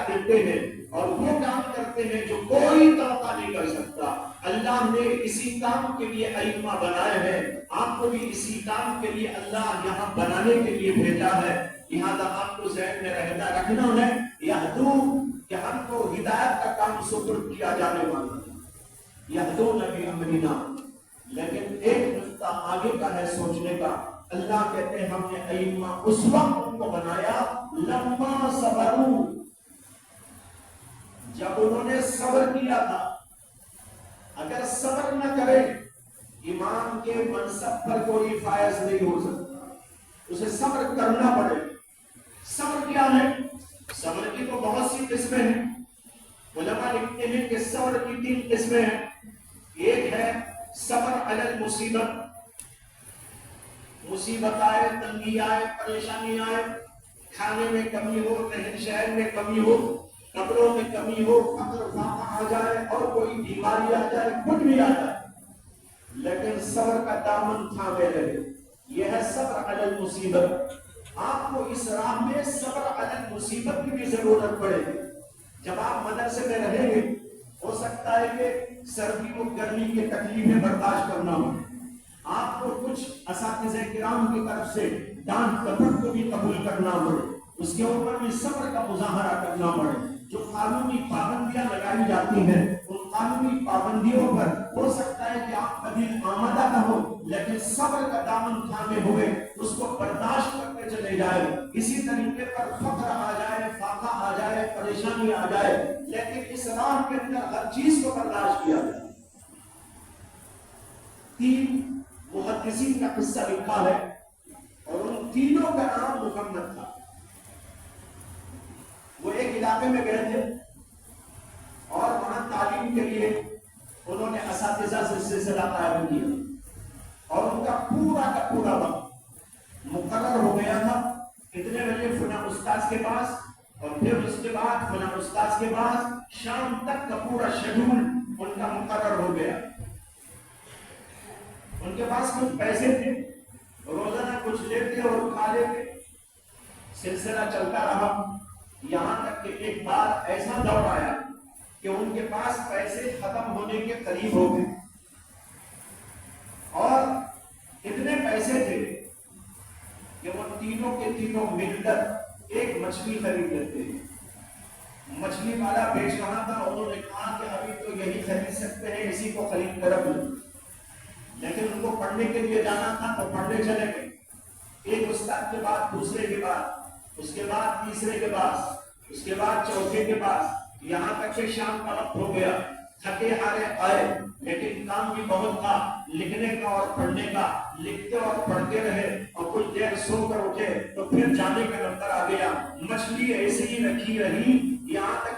دیتے ہیں اور وہ کام کرتے ہیں جو کوئی طبقہ نہیں کر سکتا. اللہ نے اسی کام کے لیے ائمہ بنائے ہیں. آپ کو بھی اسی کام کے لیے اللہ یہاں بنانے کے لیے بھیجا ہے. لہذا آپ کو ذہن میں رکھنا ہے یہدو کہ ہم کو ہدایت کا کام سپرد کیا جانے والا ہے. یہدون بامرنا. لیکن ایک نقطہ آگے کا ہے سوچنے کا. اللہ کہتے ہیں ہم نے ائمہ اس وقت ان کو بنایا لما صبروا، جب انہوں نے صبر کیا تھا. اگر صبر نہ کرے امام کے منصب پر کوئی فائز نہیں ہو سکتا. اسے صبر کرنا پڑے. صبر کیا ہے؟ صبر کی تو بہت سی قسمیں ہیں. علماء لکھتے ہیں کہ صبر کی 3 قسمیں ہیں. ایک ہے صبر علی المصیبت. مصیبت آئے، تنگی آئے، پریشانی آئے، کھانے میں کمی ہو، رہن سہن میں کمی ہو، کپڑوں میں کمی ہو، فقر فاقہ آ جائے اور کوئی بیماری آ جائے، کچھ بھی آ جائے، لیکن صبر کا دامن تھامے رہے. یہ ہے صبر علی المصیبت. آپ کو اس راہ میں صبر علی المصیبت کی بھی ضرورت پڑے گی. جب آپ مدرسے میں رہیں گے ہو سکتا ہے کہ سردی و گرمی کے تکلیفیں برداشت کرنا ہو. آپ کو کچھ اساتذہ کرام کی طرف سے ڈانٹ ڈپٹ کو بھی قبول کرنا پڑے. اس کے اوپر بھی صبر کا مظاہرہ کرنا پڑے. جو قانونی پابندیاں لگائی جاتی ہیں ان قانونی پابندیوں پر ہو سکتا ہے کہ آپ کبھی آمادہ نہ ہو، لیکن صبر کا دامن تھامے ہوئے اس کو برداشت کرتے چلے جائے. اسی طریقے پر فقر آ جائے، فاقہ آ جائے، پریشانی آ جائے، لیکن اس راہ کے اندر ہر چیز کو برداشت کیا جائے. 3 محدثین کا قصہ لکھا ہے اور ان تینوں کا نام محمد تھا. وہ ایک علاقے میں گئے تھے اور وہاں تعلیم کے لیے انہوں نے اساتذہ سے سلسلہ قائم کیا اور ان کا پورا وقت مقرر ہو گیا تھا. اتنے بجے فلاں استاذ کے پاس اور پھر اس کے بعد فلاں استاذ کے پاس، شام تک کا پورا شیڈول ان کا مقرر ہو گیا. ان کے پاس کچھ پیسے تھے، روزانہ کچھ لیتے اور کھا لیتے. سلسلہ چلتا رہا یہاں تک کہ ایک بار ایسا دور آیا کہ ان کے پاس پیسے ختم ہونے کے قریب ہو گئے اور اتنے پیسے تھے کہ وہ تینوں کے تینوں مل کر ایک مچھلی خرید لیتے ہیں. مچھلی والا بیچ رہا تھا، انہوں نے کہا کہ ابھی تو یہی خرید سکتے ہیں، اسی کو خرید کر رکھ لیں. لیکن ان کو پڑھنے کے لیے جانا تھا تو پڑھنے چلے گئے. ایک استاد کے بعد دوسرے کے بعد، اس کے بعد تیسرے کے پاس، اس کے بعد چوتھے کے پاس، یہاں تک کہ شام کا وقت ہو گیا. تھکے ہارے آئے لیکن کام بھی بہت تھا لکھنے کا اور پڑھنے کا. لکھتے اور پڑھتے رہے اور کچھ دیر سو کر اٹھے تو پھر جانے کا نمبر آ گیا. مچھلی ایسے ہی رکھی رہی یہاں تک